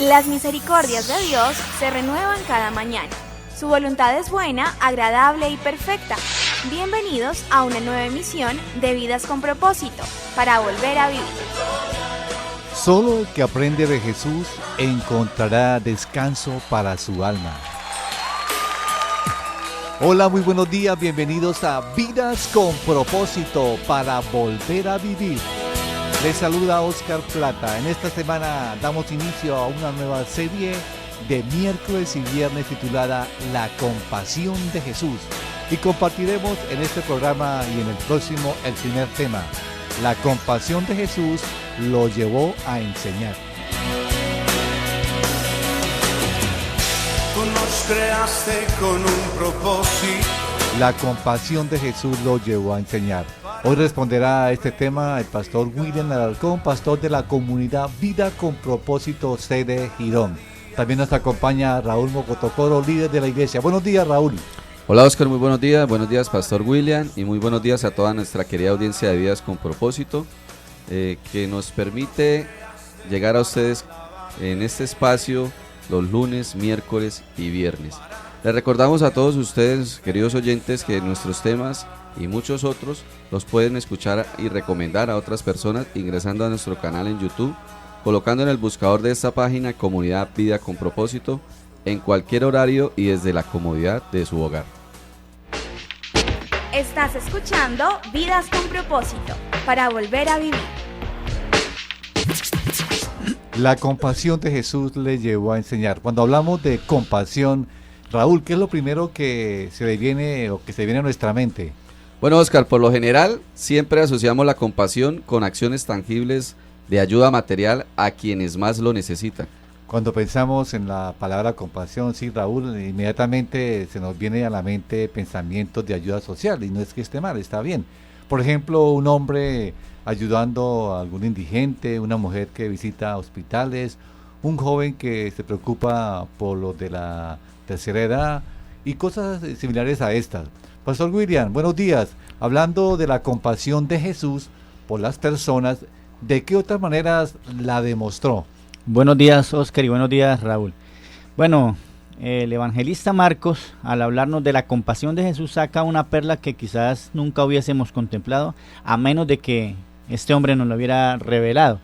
Las misericordias de Dios se renuevan cada mañana. Su voluntad es buena, agradable y perfecta. Bienvenidos a una nueva emisión de Vidas con Propósito, para volver a vivir. Solo el que aprende de Jesús encontrará descanso para su alma. Hola, muy buenos días, bienvenidos a Vidas con Propósito, para volver a vivir. Les saluda Oscar Plata. En esta semana damos inicio a una nueva serie de miércoles y viernes titulada La compasión de Jesús. Y compartiremos en este programa y en el próximo el primer tema. La compasión de Jesús lo llevó a enseñar. Tú nos creaste con un propósito. La compasión de Jesús lo llevó a enseñar. Hoy responderá a este tema el pastor William Alarcón, pastor de la comunidad Vida con Propósito sede Girón. También nos acompaña Raúl Mocotocoro, líder de la iglesia. Buenos días, Raúl. Hola, Oscar, muy buenos días, pastor William, y muy buenos días a toda nuestra querida audiencia de Vidas con Propósito, que nos permite llegar a ustedes en este espacio los lunes, miércoles y viernes. Les recordamos a todos ustedes, queridos oyentes, que nuestros temas y muchos otros los pueden escuchar y recomendar a otras personas ingresando a nuestro canal en YouTube, colocando en el buscador de esta página Comunidad Vida con Propósito, en cualquier horario y desde la comodidad de su hogar. Estás escuchando Vidas con Propósito, para volver a vivir. La compasión de Jesús le llevó a enseñar. Cuando hablamos de compasión, Raúl, ¿qué es lo primero que se le viene o que se viene a nuestra mente? Bueno, Oscar, por lo general siempre asociamos la compasión con acciones tangibles de ayuda material a quienes más lo necesitan. Cuando pensamos en la palabra compasión, sí, Raúl, inmediatamente se nos viene a la mente pensamientos de ayuda social, y no es que esté mal, está bien. Por ejemplo, un hombre ayudando a algún indigente, una mujer que visita hospitales, un joven que se preocupa por los de la tercera edad y cosas similares a estas. Pastor William, buenos días. Hablando de la compasión de Jesús por las personas, ¿de qué otras maneras la demostró? Buenos días, Oscar, y buenos días, Raúl. Bueno, el evangelista Marcos, al hablarnos de la compasión de Jesús, saca una perla que quizás nunca hubiésemos contemplado, a menos de que este hombre nos lo hubiera revelado.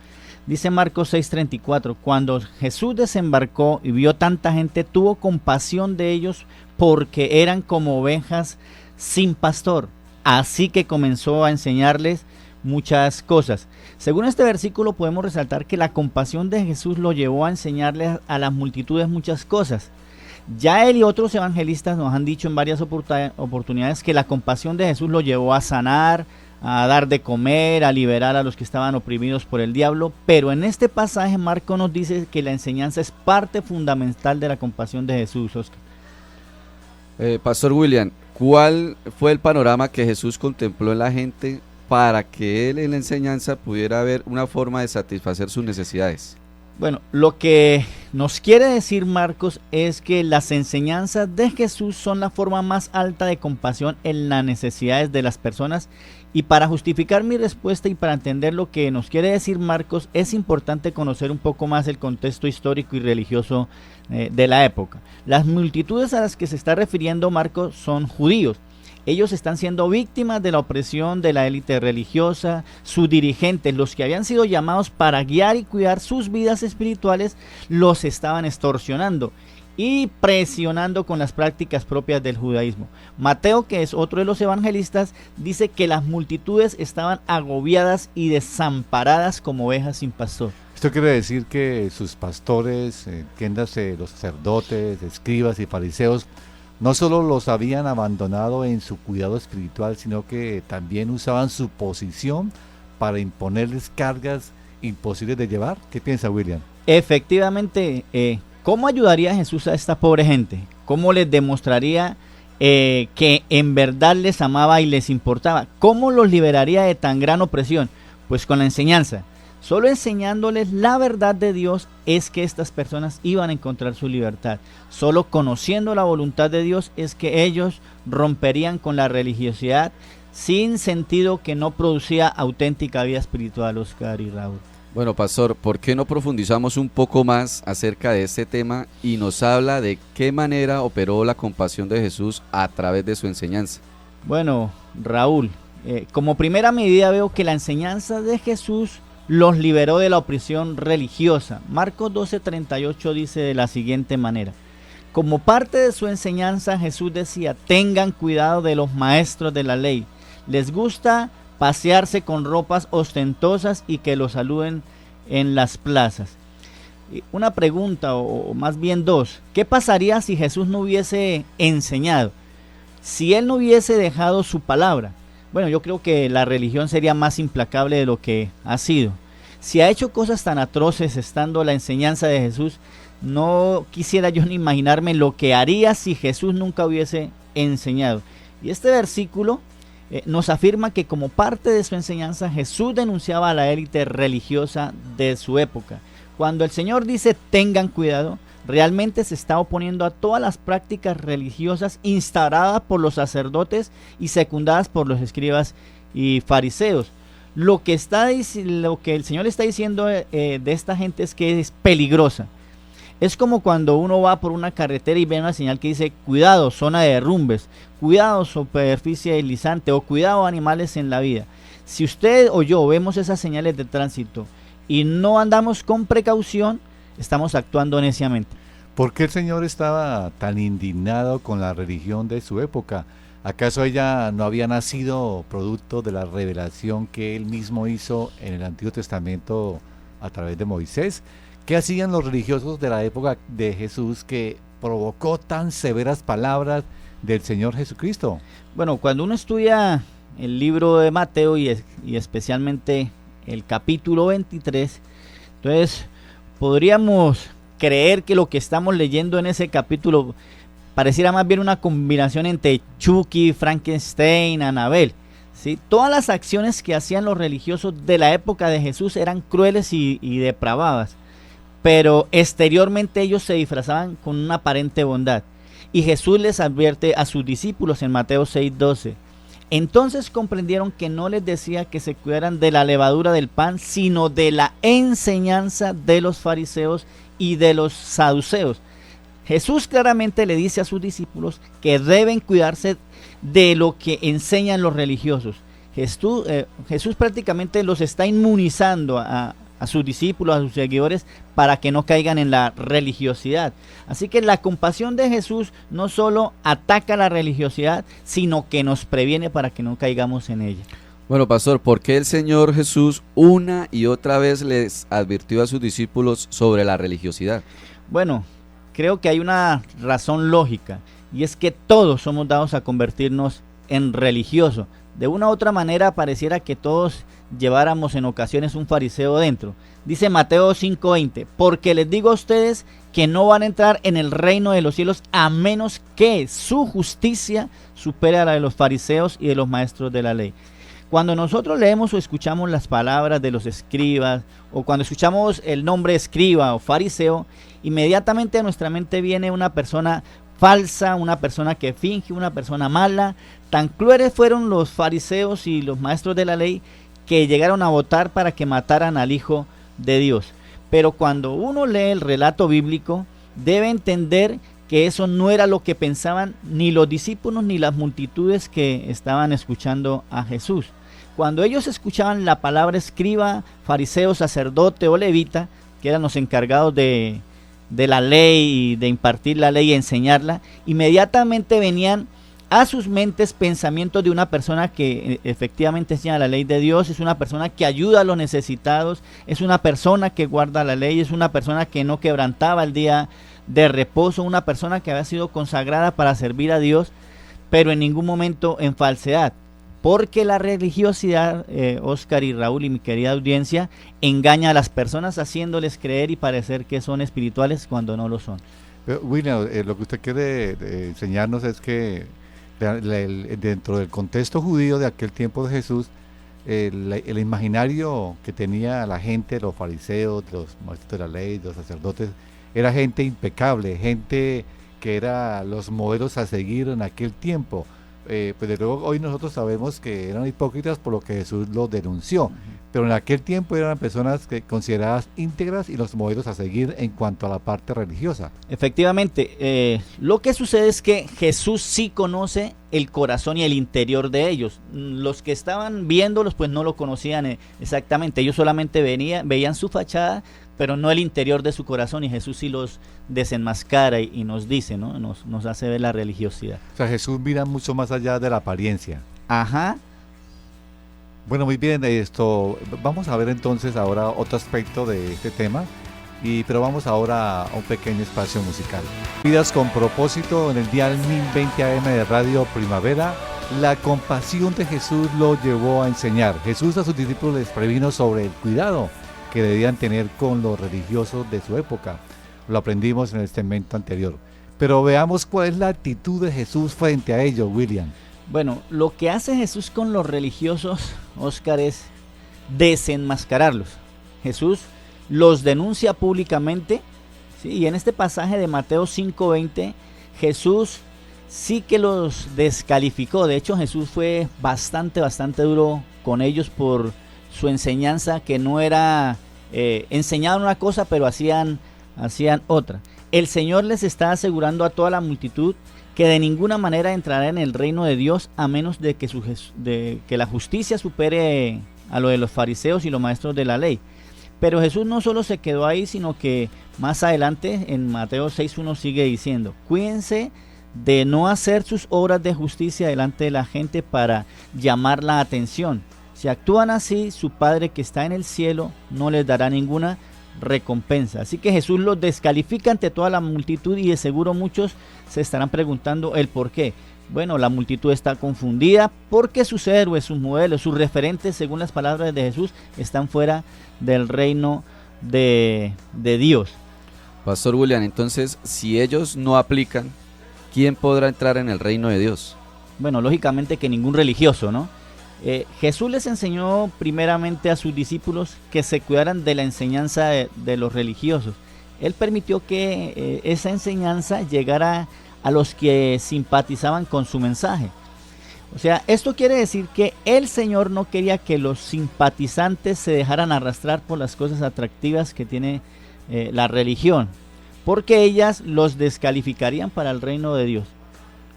Dice Marcos 6:34, cuando Jesús desembarcó y vio tanta gente, tuvo compasión de ellos porque eran como ovejas sin pastor. Así que comenzó a enseñarles muchas cosas. Según este versículo podemos resaltar que la compasión de Jesús lo llevó a enseñarles a las multitudes muchas cosas. Ya él y otros evangelistas nos han dicho en varias oportunidades que la compasión de Jesús lo llevó a sanar, a dar de comer, a liberar a los que estaban oprimidos por el diablo, pero en este pasaje Marco nos dice que la enseñanza es parte fundamental de la compasión de Jesús, Oscar. Pastor William, ¿cuál fue el panorama que Jesús contempló en la gente para que él en la enseñanza pudiera ver una forma de satisfacer sus necesidades? Bueno, lo que nos quiere decir Marcos es que las enseñanzas de Jesús son la forma más alta de compasión en las necesidades de las personas. Y para justificar mi respuesta y para entender lo que nos quiere decir Marcos, es importante conocer un poco más el contexto histórico y religioso de la época. Las multitudes a las que se está refiriendo Marcos son judíos. Ellos están siendo víctimas de la opresión de la élite religiosa. Sus dirigentes, los que habían sido llamados para guiar y cuidar sus vidas espirituales, los estaban extorsionando y presionando con las prácticas propias del judaísmo. Mateo, que es otro de los evangelistas, dice que las multitudes estaban agobiadas y desamparadas como ovejas sin pastor. Esto quiere decir que sus pastores, entiéndase los sacerdotes, escribas y fariseos, no solo los habían abandonado en su cuidado espiritual, sino que también usaban su posición para imponerles cargas imposibles de llevar. ¿Qué piensa William? Efectivamente, ¿cómo ayudaría Jesús a esta pobre gente? ¿Cómo les demostraría que en verdad les amaba y les importaba? ¿Cómo los liberaría de tan gran opresión? Pues con la enseñanza. Solo enseñándoles la verdad de Dios es que estas personas iban a encontrar su libertad. Solo conociendo la voluntad de Dios es que ellos romperían con la religiosidad sin sentido que no producía auténtica vida espiritual, Oscar y Raúl. Bueno, pastor, ¿por qué no profundizamos un poco más acerca de este tema y nos habla de qué manera operó la compasión de Jesús a través de su enseñanza? Bueno, Raúl, como primera medida veo que la enseñanza de Jesús los liberó de la opresión religiosa. Marcos 12:38 dice de la siguiente manera: como parte de su enseñanza, Jesús decía: tengan cuidado de los maestros de la ley. Les gusta pasearse con ropas ostentosas y que los saluden en las plazas. Una pregunta, o más bien dos: ¿qué pasaría si Jesús no hubiese enseñado? Si él no hubiese dejado su palabra. Bueno, yo creo que la religión sería más implacable de lo que ha sido. Si ha hecho cosas tan atroces estando la enseñanza de Jesús, no quisiera yo ni imaginarme lo que haría si Jesús nunca hubiese enseñado. Y este versículo nos afirma que como parte de su enseñanza, Jesús denunciaba a la élite religiosa de su época. Cuando el Señor dice tengan cuidado, realmente se está oponiendo a todas las prácticas religiosas instauradas por los sacerdotes y secundadas por los escribas y fariseos. Lo que el Señor está diciendo de esta gente es que es peligrosa. Es como cuando uno va por una carretera y ve una señal que dice cuidado, zona de derrumbes, cuidado, superficie deslizante, o cuidado, animales en la vía. Si usted o yo vemos esas señales de tránsito y no andamos con precaución, estamos actuando neciamente. ¿Por qué el Señor estaba tan indignado con la religión de su época? ¿Acaso ella no había nacido producto de la revelación que él mismo hizo en el Antiguo Testamento a través de Moisés? ¿Qué hacían los religiosos de la época de Jesús que provocó tan severas palabras del Señor Jesucristo? Bueno, cuando uno estudia el libro de Mateo y especialmente el capítulo 23, entonces podríamos creer que lo que estamos leyendo en ese capítulo pareciera más bien una combinación entre Chucky, Frankenstein, Annabelle, ¿sí? Todas las acciones que hacían los religiosos de la época de Jesús eran crueles y depravadas, pero exteriormente ellos se disfrazaban con una aparente bondad. Y Jesús les advierte a sus discípulos en Mateo 6:12. Entonces comprendieron que no les decía que se cuidaran de la levadura del pan, sino de la enseñanza de los fariseos y de los saduceos. Jesús claramente le dice a sus discípulos que deben cuidarse de lo que enseñan los religiosos. Jesús prácticamente los está inmunizando a sus discípulos, a sus seguidores, para que no caigan en la religiosidad. Así que la compasión de Jesús no solo ataca la religiosidad, sino que nos previene para que no caigamos en ella. Bueno, pastor, ¿por qué el Señor Jesús una y otra vez les advirtió a sus discípulos sobre la religiosidad? Bueno, creo que hay una razón lógica, y es que todos somos dados a convertirnos en religiosos. De una u otra manera pareciera que todos lleváramos en ocasiones un fariseo dentro. Dice Mateo 5:20, porque les digo a ustedes que no van a entrar en el reino de los cielos a menos que su justicia supere a la de los fariseos y de los maestros de la ley. Cuando nosotros leemos o escuchamos las palabras de los escribas, o cuando escuchamos el nombre escriba o fariseo, inmediatamente a nuestra mente viene una persona falsa, una persona que finge, una persona mala. Tan crueles fueron los fariseos y los maestros de la ley que llegaron a votar para que mataran al Hijo de Dios. Pero cuando uno lee el relato bíblico, debe entender que eso no era lo que pensaban ni los discípulos ni las multitudes que estaban escuchando a Jesús. Cuando ellos escuchaban la palabra escriba, fariseo, sacerdote o levita, que eran los encargados de la ley y de impartir la ley y enseñarla, inmediatamente venían a sus mentes pensamientos de una persona que efectivamente enseña la ley de Dios, es una persona que ayuda a los necesitados, es una persona que guarda la ley, es una persona que no quebrantaba el día de reposo, una persona que había sido consagrada para servir a Dios, pero en ningún momento en falsedad. Porque la religiosidad, Oscar y Raúl y mi querida audiencia, engaña a las personas haciéndoles creer y parecer que son espirituales cuando no lo son. William, lo que usted quiere enseñarnos es que dentro del contexto judío de aquel tiempo de Jesús, el imaginario que tenía la gente, los fariseos, los maestros de la ley, los sacerdotes, era gente impecable, gente que era los modelos a seguir en aquel tiempo. Pues de luego hoy nosotros sabemos que eran hipócritas por lo que Jesús los denunció. pero en aquel tiempo eran personas consideradas íntegras y los modelos a seguir en cuanto a la parte religiosa. Efectivamente, lo que sucede es que Jesús sí conoce el corazón y el interior de ellos. Los que estaban viéndolos pues no lo conocían exactamente, ellos solamente veían su fachada, pero no el interior de su corazón, y Jesús sí los desenmascara y nos dice, ¿no? Nos hace ver la religiosidad. O sea, Jesús mira mucho más allá de la apariencia. Ajá. Bueno, muy bien, vamos a ver entonces ahora otro aspecto de este tema, pero vamos ahora a un pequeño espacio musical. Vidas con propósito en el dial 1020 AM de Radio Primavera. La compasión de Jesús lo llevó a enseñar. Jesús a sus discípulos les previno sobre el cuidado que debían tener con los religiosos de su época. Lo aprendimos en el segmento anterior. Pero veamos cuál es la actitud de Jesús frente a ello, William. Bueno, lo que hace Jesús con los religiosos, Oscar, es desenmascararlos. Jesús los denuncia públicamente, ¿sí? Y en este pasaje de Mateo 5:20, Jesús sí que los descalificó. De hecho, Jesús fue bastante duro con ellos por su enseñanza, que no era, enseñaban una cosa, pero hacían otra. El Señor les está asegurando a toda la multitud que de ninguna manera entrará en el reino de Dios a menos de que la justicia supere a lo de los fariseos y los maestros de la ley. Pero Jesús no solo se quedó ahí, sino que más adelante en Mateo 6:1 sigue diciendo: cuídense de no hacer sus obras de justicia delante de la gente para llamar la atención. Si actúan así, su Padre que está en el cielo no les dará ninguna recompensa. Así que Jesús los descalifica ante toda la multitud, y de seguro muchos se estarán preguntando el por qué. Bueno, la multitud está confundida porque sus héroes, sus modelos, sus referentes, según las palabras de Jesús, están fuera del reino de Dios. Pastor William, entonces, si ellos no aplican, ¿quién podrá entrar en el reino de Dios? Bueno, lógicamente que ningún religioso, ¿no? Jesús les enseñó primeramente a sus discípulos que se cuidaran de la enseñanza de los religiosos. Él permitió que esa enseñanza llegara a los que simpatizaban con su mensaje. O sea, esto quiere decir que el Señor no quería que los simpatizantes se dejaran arrastrar por las cosas atractivas que tiene la religión, porque ellas los descalificarían para el reino de Dios.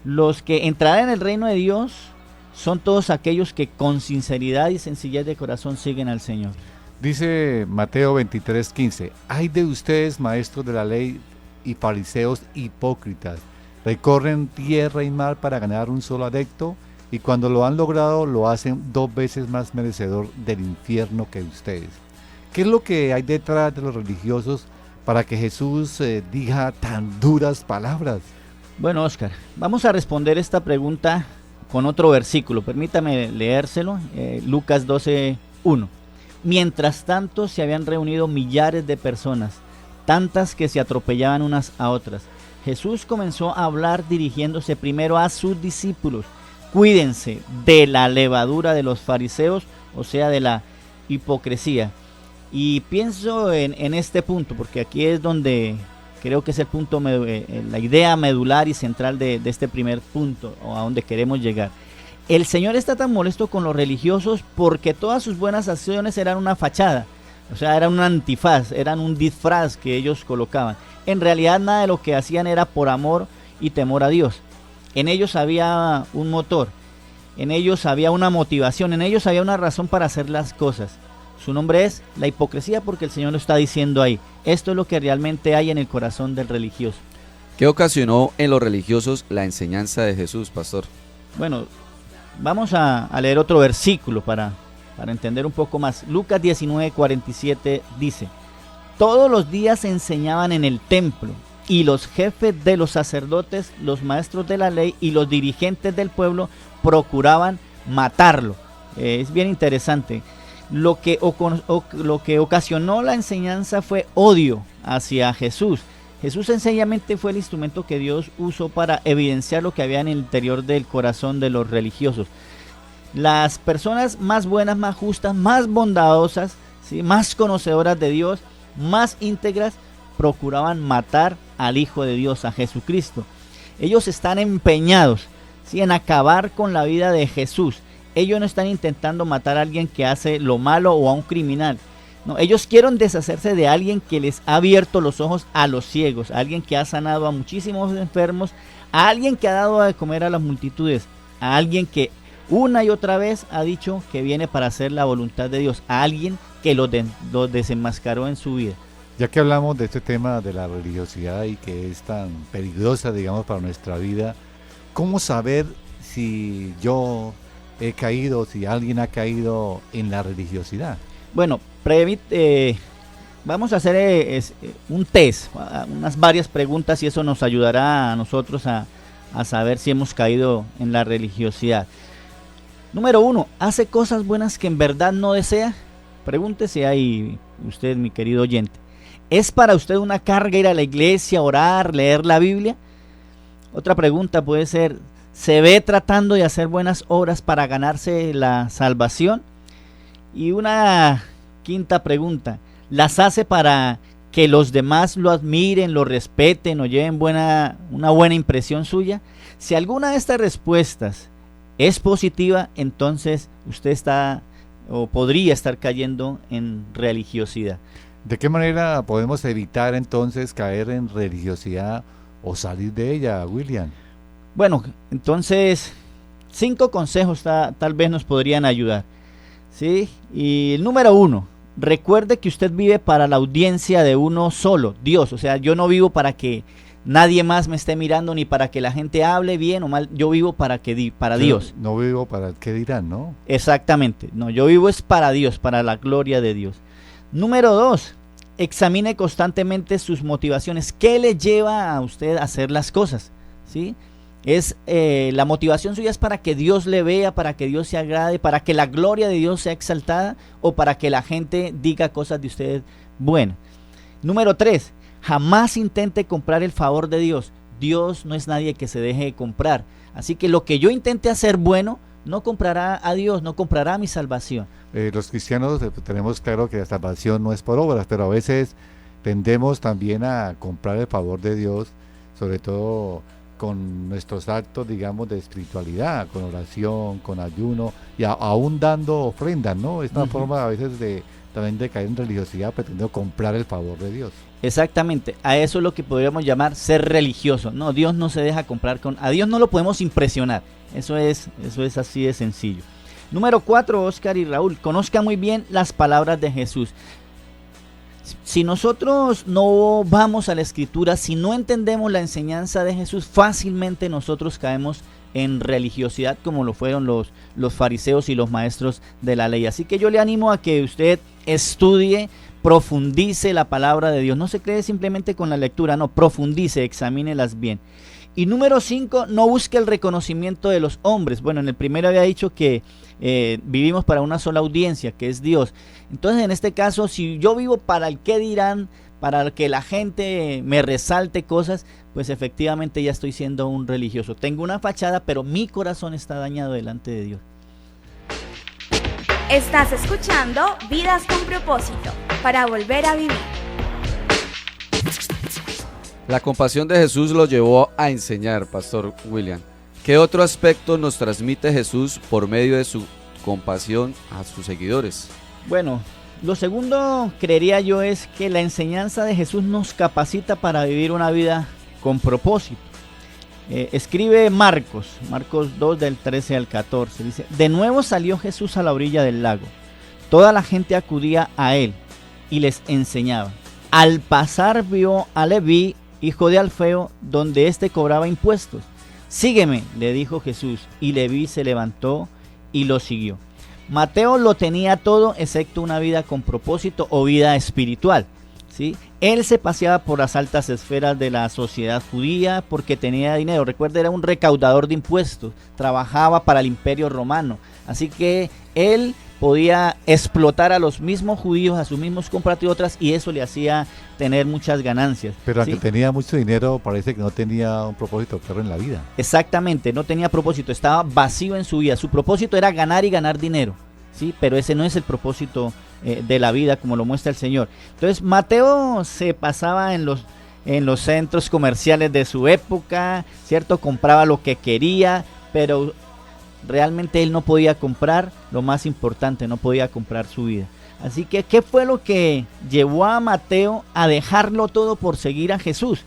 Los que entrarán en el reino de Dios son todos aquellos que con sinceridad y sencillez de corazón siguen al Señor. Dice Mateo 23:15: ay de ustedes, maestros de la ley y fariseos hipócritas, recorren tierra y mar para ganar un solo adepto, y cuando lo han logrado lo hacen 2 veces más merecedor del infierno que ustedes. ¿Qué es lo que hay detrás de los religiosos para que Jesús diga tan duras palabras? Bueno, Oscar, vamos a responder esta pregunta con otro versículo. Permítame leérselo, Lucas 12:1. Mientras tanto se habían reunido millares de personas, tantas que se atropellaban unas a otras. Jesús comenzó a hablar dirigiéndose primero a sus discípulos: cuídense de la levadura de los fariseos, o sea, de la hipocresía. Y pienso en este punto, porque aquí es donde creo que es el punto, la idea medular y central de este primer punto, o a donde queremos llegar. El Señor está tan molesto con los religiosos porque todas sus buenas acciones eran una fachada, o sea, eran un antifaz, eran un disfraz que ellos colocaban. En realidad nada de lo que hacían era por amor y temor a Dios. En ellos había un motor, en ellos había una motivación, en ellos había una razón para hacer las cosas. Su nombre es la hipocresía, porque el Señor lo está diciendo ahí. Esto es lo que realmente hay en el corazón del religioso. ¿Qué ocasionó en los religiosos la enseñanza de Jesús, pastor? Bueno, vamos a leer otro versículo para entender un poco más. Lucas 19:47 dice: todos los días enseñaban en el templo, y los jefes de los sacerdotes, los maestros de la ley y los dirigentes del pueblo procuraban matarlo. Es bien interesante. Lo que ocasionó la enseñanza fue odio hacia Jesús. Jesús sencillamente fue el instrumento que Dios usó para evidenciar lo que había en el interior del corazón de los religiosos. Las personas más buenas, más justas, más bondadosas, ¿sí?, más conocedoras de Dios, más íntegras, procuraban matar al Hijo de Dios, a Jesucristo. Ellos están empeñados, ¿sí?, en acabar con la vida de Jesús, ellos no están intentando matar a alguien que hace lo malo o a un criminal. No, ellos quieren deshacerse de alguien que les ha abierto los ojos a los ciegos, a alguien que ha sanado a muchísimos enfermos, a alguien que ha dado de comer a las multitudes, a alguien que una y otra vez ha dicho que viene para hacer la voluntad de Dios, a alguien que los desenmascaró en su vida. Ya que hablamos de este tema de la religiosidad y que es tan peligrosa, digamos, para nuestra vida, ¿cómo saber si yo he caído, si alguien ha caído en la religiosidad? Bueno, vamos a hacer un test, unas varias preguntas, y eso nos ayudará a nosotros a saber si hemos caído en la religiosidad. Número 1, ¿hace cosas buenas que en verdad no desea? Pregúntese ahí usted, mi querido oyente. ¿Es para usted una carga ir a la iglesia, orar, leer la Biblia? Otra pregunta puede ser, ¿se ve tratando de hacer buenas obras para ganarse la salvación? Y una quinta pregunta, ¿las hace para que los demás lo admiren, lo respeten o lleven una buena impresión suya? Si alguna de estas respuestas es positiva, entonces usted está o podría estar cayendo en religiosidad. ¿De qué manera podemos evitar entonces caer en religiosidad o salir de ella, William? Bueno, entonces 5 consejos tal vez nos podrían ayudar, ¿sí? Y el número 1, recuerde que usted vive para la audiencia de uno solo, Dios. O sea, yo no vivo para que nadie más me esté mirando ni para que la gente hable bien o mal. Yo vivo para Dios. No vivo para el que dirán, ¿no? Exactamente. No, yo vivo es para Dios, para la gloria de Dios. Número 2, examine constantemente sus motivaciones. ¿Qué le lleva a usted a hacer las cosas? ¿Sí? La motivación suya es para que Dios le vea, para que Dios se agrade, para que la gloria de Dios sea exaltada o para que la gente diga cosas de usted buenas. Número 3, jamás intente comprar el favor de Dios. Dios no es nadie que se deje comprar. Así que lo que yo intente hacer bueno, no comprará a Dios, no comprará mi salvación. Los cristianos tenemos claro que la salvación no es por obras, pero a veces tendemos también a comprar el favor de Dios, sobre todo con nuestros actos, digamos, de espiritualidad, con oración, con ayuno y aún dando ofrendas, ¿no? Es una forma a veces también de caer en religiosidad, pretendiendo comprar el favor de Dios. Exactamente, a eso es lo que podríamos llamar ser religioso. No, Dios no se deja comprar a Dios no lo podemos impresionar. Eso es así de sencillo. Número 4, Oscar y Raúl, conozca muy bien las palabras de Jesús. Si nosotros no vamos a la Escritura, si no entendemos la enseñanza de Jesús, fácilmente nosotros caemos en religiosidad como lo fueron los fariseos y los maestros de la ley. Así que yo le animo a que usted estudie, profundice la palabra de Dios. No se quede simplemente con la lectura, no, profundice, examínelas bien. Y número 5, no busque el reconocimiento de los hombres. Bueno, en el primero había dicho que vivimos para una sola audiencia, que es Dios. Entonces, en este caso, si yo vivo para el qué dirán, para que la gente me resalte cosas, pues efectivamente ya estoy siendo un religioso. Tengo una fachada, pero mi corazón está dañado delante de Dios. Estás escuchando Vidas con Propósito, para volver a vivir. La compasión de Jesús lo llevó a enseñar, Pastor William. ¿Qué otro aspecto nos transmite Jesús por medio de su compasión a sus seguidores? Bueno, lo segundo, creería yo, es que la enseñanza de Jesús nos capacita para vivir una vida con propósito. Escribe Marcos 2 del 13 al 14, dice: de nuevo salió Jesús a la orilla del lago. Toda la gente acudía a él y les enseñaba. Al pasar vio a Leví, hijo de Alfeo, donde éste cobraba impuestos. Sígueme, le dijo Jesús, y Leví se levantó y lo siguió. Mateo lo tenía todo excepto una vida con propósito o vida espiritual, ¿sí? Él se paseaba por las altas esferas de la sociedad judía porque tenía dinero. Recuerda, era un recaudador de impuestos, trabajaba para el Imperio Romano, así que él podía explotar a los mismos judíos, a sus mismos compatriotas, y eso le hacía tener muchas ganancias. Pero ¿sí? aunque tenía mucho dinero, parece que no tenía un propósito claro en la vida. Exactamente, no tenía propósito, estaba vacío en su vida. Su propósito era ganar y ganar dinero, ¿sí? Pero ese no es el propósito de la vida, como lo muestra el Señor. Entonces Mateo se pasaba en los centros comerciales de su época, ¿cierto? Compraba lo que quería, pero realmente él no podía comprar lo más importante, no podía comprar su vida. Así que, ¿qué fue lo que llevó a Mateo a dejarlo todo por seguir a Jesús?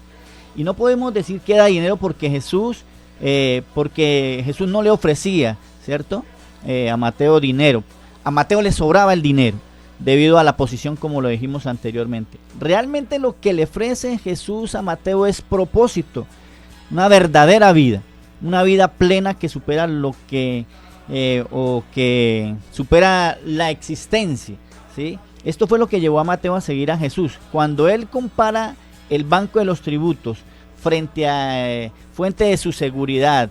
Y no podemos decir que era dinero porque Jesús no le ofrecía, ¿cierto? A Mateo dinero. A Mateo le sobraba el dinero debido a la posición, como lo dijimos anteriormente. Realmente lo que le ofrece Jesús a Mateo es propósito, una verdadera vida, una vida plena que supera que supera la existencia, ¿sí? Esto fue lo que llevó a Mateo a seguir a Jesús. Cuando él compara el banco de los tributos frente a fuente de su seguridad,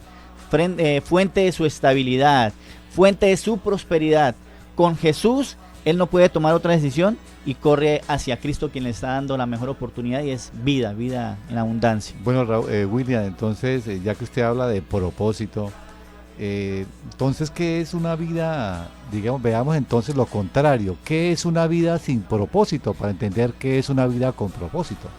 fuente de su estabilidad, fuente de su prosperidad, con Jesús, él no puede tomar otra decisión y corre hacia Cristo, quien le está dando la mejor oportunidad, y es vida en abundancia. Bueno, William, entonces, ya que usted habla de propósito, entonces, ¿qué es una vida? Digamos, veamos entonces lo contrario. ¿Qué es una vida sin propósito? Para entender qué es una vida con propósito.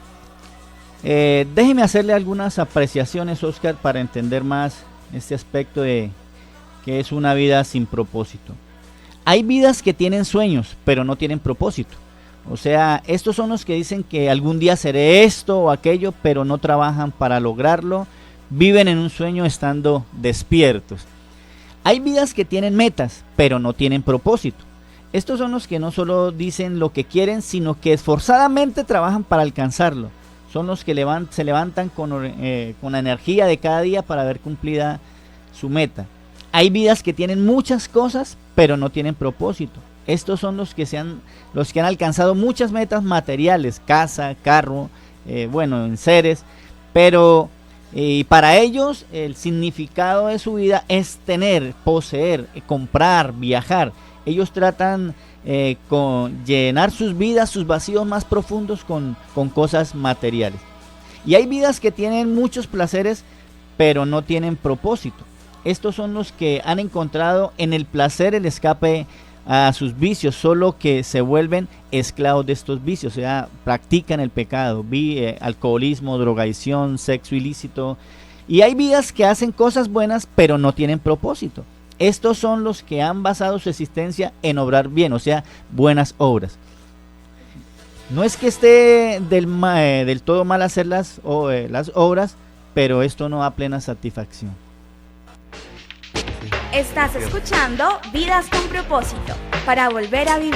Déjeme hacerle algunas apreciaciones, Oscar, para entender más este aspecto de qué es una vida sin propósito. Hay vidas que tienen sueños, pero no tienen propósito. O sea, estos son los que dicen que algún día seré esto o aquello, pero no trabajan para lograrlo. Viven en un sueño estando despiertos. Hay vidas que tienen metas, pero no tienen propósito. Estos son los que no solo dicen lo que quieren, sino que esforzadamente trabajan para alcanzarlo. Son los que se levantan con la energía de cada día para ver cumplida su meta. Hay vidas que tienen muchas cosas, pero no tienen propósito. Estos son los que han alcanzado muchas metas materiales, casa, carro, enseres, pero para ellos el significado de su vida es tener, poseer, comprar, viajar. Ellos tratan con llenar sus vidas, sus vacíos más profundos con cosas materiales. Y hay vidas que tienen muchos placeres, pero no tienen propósito. Estos son los que han encontrado en el placer el escape a sus vicios, solo que se vuelven esclavos de estos vicios, o sea, practican el pecado, alcoholismo, drogadicción, sexo ilícito. Y hay vidas que hacen cosas buenas, pero no tienen propósito. Estos son los que han basado su existencia en obrar bien, o sea, buenas obras. No es que esté del todo mal hacer las obras, pero esto no da plena satisfacción. Estás escuchando Vidas con Propósito, para volver a vivir.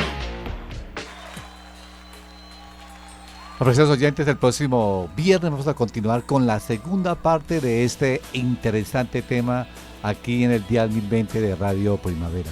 Apreciados oyentes, el próximo viernes vamos a continuar con la segunda parte de este interesante tema aquí en el Dial 1020 de Radio Primavera.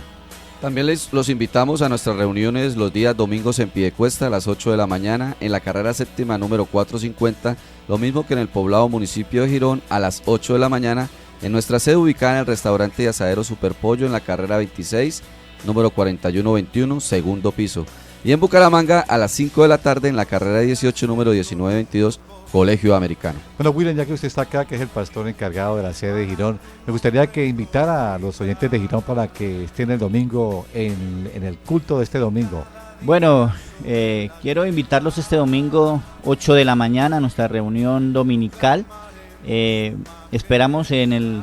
También los invitamos a nuestras reuniones los días domingos en Piedecuesta a las 8 de la mañana, en la carrera séptima número 450, lo mismo que en el poblado municipio de Girón a las 8 de la mañana, en nuestra sede ubicada en el restaurante y asadero Superpollo en la carrera 26, número 4121, segundo piso. Y en Bucaramanga a las 5 de la tarde en la carrera 18, número 1922, Colegio Americano. Bueno, William, ya que usted está acá, que es el pastor encargado de la sede de Girón, me gustaría que invitara a los oyentes de Girón para que estén el domingo en el culto de este domingo. Bueno, quiero invitarlos este domingo 8 de la mañana a nuestra reunión dominical. Esperamos en el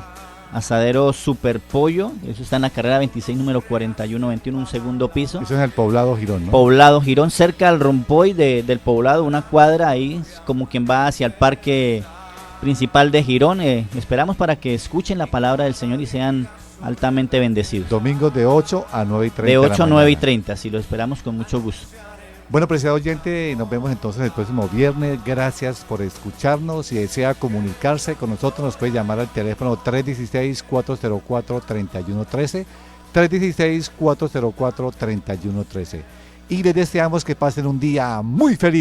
asadero Superpollo, eso está en la carrera 26, número 4121, un segundo piso. Eso es en el poblado Girón, ¿no? Poblado Girón, cerca del rompoy del poblado, una cuadra ahí, como quien va hacia el parque principal de Girón. Esperamos para que escuchen la palabra del Señor y sean altamente bendecidos. Domingos de 8 a 9:30. De 8 a 9:30, sí, lo esperamos con mucho gusto. Bueno, apreciado oyente, nos vemos entonces el próximo viernes. Gracias por escucharnos. Si desea comunicarse con nosotros, nos puede llamar al teléfono 316-404-3113, 316-404-3113. Y les deseamos que pasen un día muy feliz.